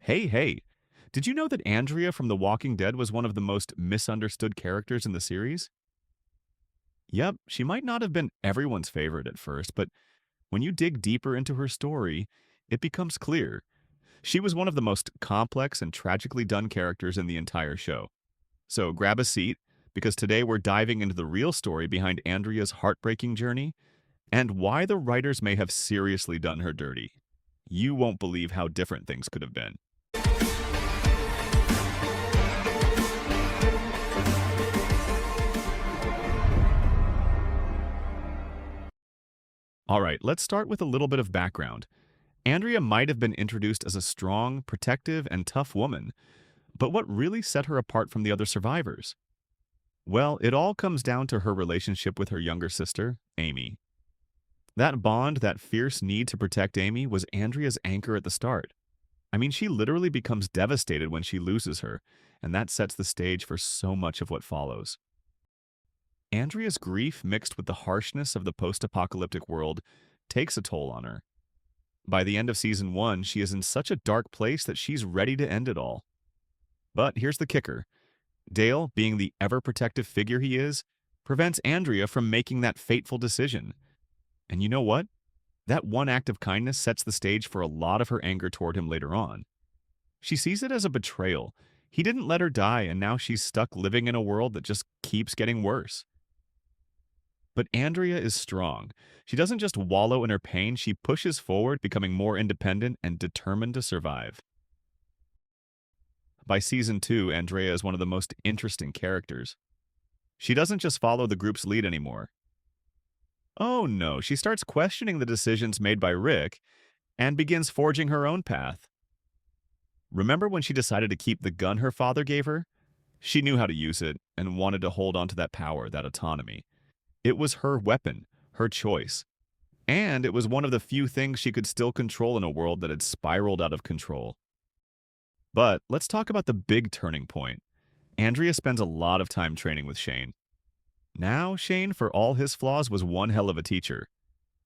Hey, did you know that Andrea from The Walking Dead was one of the most misunderstood characters in the series? Yep, she might not have been everyone's favorite at first, but when you dig deeper into her story, it becomes clear. She was one of the most complex and tragically done characters in the entire show. So grab a seat, because today we're diving into the real story behind Andrea's heartbreaking journey and why the writers may have seriously done her dirty. You won't believe how different things could have been. All right, let's start with a little bit of background. Andrea might have been introduced as a strong, protective, and tough woman, but what really set her apart from the other survivors? Well, it all comes down to her relationship with her younger sister, Amy. That bond, that fierce need to protect Amy, was Andrea's anchor at the start. I mean, she literally becomes devastated when she loses her, and that sets the stage for so much of what follows. Andrea's grief, mixed with the harshness of the post apocalyptic world, takes a toll on her. By the end of season 1, she is in such a dark place that she's ready to end it all. But here's the kicker: Dale, being the ever protective figure he is, prevents Andrea from making that fateful decision. And you know what? That one act of kindness sets the stage for a lot of her anger toward him later on. She sees it as a betrayal. He didn't let her die, and now she's stuck living in a world that just keeps getting worse. But Andrea is strong. She doesn't just wallow in her pain, she pushes forward, becoming more independent and determined to survive. By season 2, Andrea is one of the most interesting characters. She doesn't just follow the group's lead anymore. Oh no, she starts questioning the decisions made by Rick and begins forging her own path. Remember when she decided to keep the gun her father gave her? She knew how to use it and wanted to hold on to that power, that autonomy. It was her weapon, her choice. And it was one of the few things she could still control in a world that had spiraled out of control. But let's talk about the big turning point. Andrea spends a lot of time training with Shane. Now, Shane, for all his flaws, was one hell of a teacher.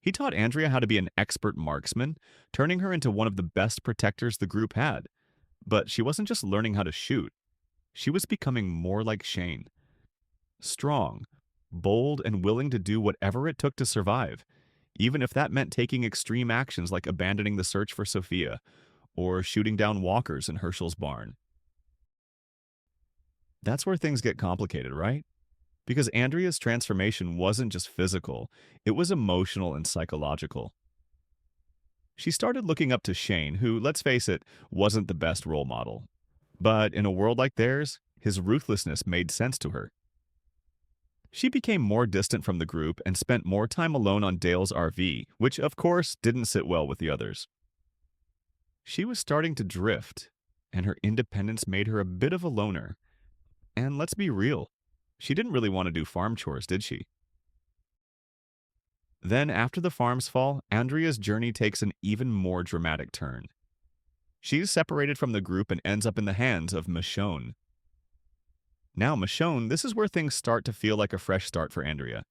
He taught Andrea how to be an expert marksman, turning her into one of the best protectors the group had. But she wasn't just learning how to shoot. She was becoming more like Shane. Strong, bold, and willing to do whatever it took to survive, even if that meant taking extreme actions like abandoning the search for Sophia or shooting down walkers in Herschel's barn. That's where things get complicated, right? Because Andrea's transformation wasn't just physical, it was emotional and psychological. She started looking up to Shane, who, let's face it, wasn't the best role model. But in a world like theirs, his ruthlessness made sense to her. She became more distant from the group and spent more time alone on Dale's RV, which of course didn't sit well with the others. She was starting to drift, and her independence made her a bit of a loner. And let's be real, she didn't really want to do farm chores, did she? Then, after the farm's fall, Andrea's journey takes an even more dramatic turn. She's separated from the group and ends up in the hands of Michonne. Now, Michonne, this is where things start to feel like a fresh start for Andrea.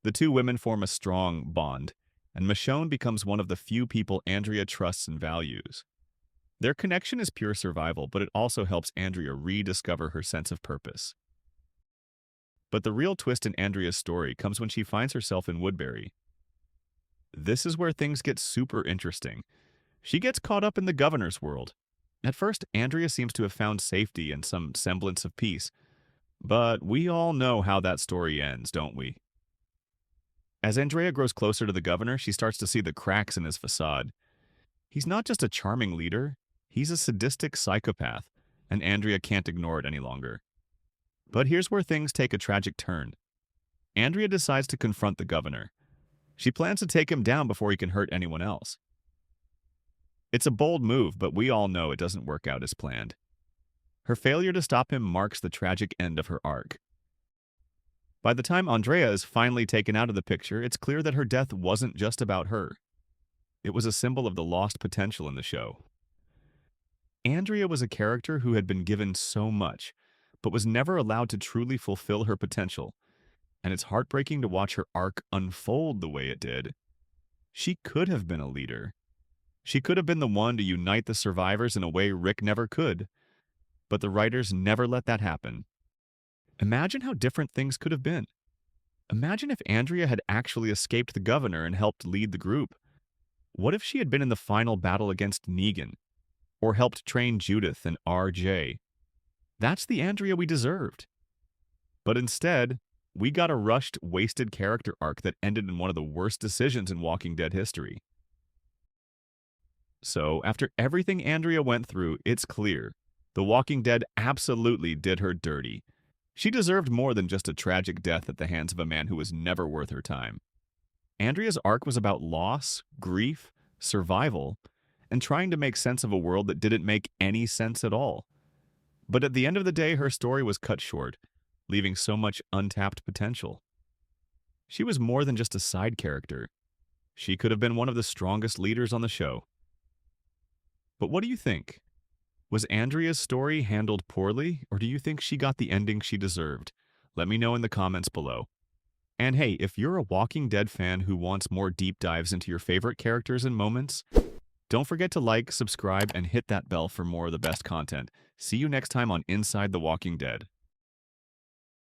The two women form a strong bond, and Michonne becomes one of the few people Andrea trusts and values. Their connection is pure survival, but it also helps Andrea rediscover her sense of purpose. But the real twist in Andrea's story comes when she finds herself in Woodbury. This is where things get super interesting. She gets caught up in the governor's world. At first, Andrea seems to have found safety and some semblance of peace. But we all know how that story ends, don't we? As Andrea grows closer to the governor, she starts to see the cracks in his facade. He's not just a charming leader, he's a sadistic psychopath, and Andrea can't ignore it any longer. But here's where things take a tragic turn. Andrea decides to confront the governor. She plans to take him down before he can hurt anyone else. It's a bold move, but we all know it doesn't work out as planned. Her failure to stop him marks the tragic end of her arc. By the time Andrea is finally taken out of the picture, it's clear that her death wasn't just about her. It was a symbol of the lost potential in the show. Andrea was a character who had been given so much, but was never allowed to truly fulfill her potential, and it's heartbreaking to watch her arc unfold the way it did. She could have been a leader. She could have been the one to unite the survivors in a way Rick never could, but the writers never let that happen. Imagine how different things could have been. Imagine if Andrea had actually escaped the governor and helped lead the group. What if she had been in the final battle against Negan, or helped train Judith and RJ? That's the Andrea we deserved. But instead, we got a rushed, wasted character arc that ended in one of the worst decisions in Walking Dead history. So, after everything Andrea went through, it's clear The Walking Dead absolutely did her dirty. She deserved more than just a tragic death at the hands of a man who was never worth her time. Andrea's arc was about loss, grief, survival, and trying to make sense of a world that didn't make any sense at all. But at the end of the day, her story was cut short, leaving so much untapped potential. She was more than just a side character. She could have been one of the strongest leaders on the show. But what do you think? Was Andrea's story handled poorly, or do you think she got the ending she deserved? Let me know in the comments below. And hey, if you're a Walking Dead fan who wants more deep dives into your favorite characters and moments, don't forget to like, subscribe, and hit that bell for more of the best content. See you next time on Inside the Walking Dead.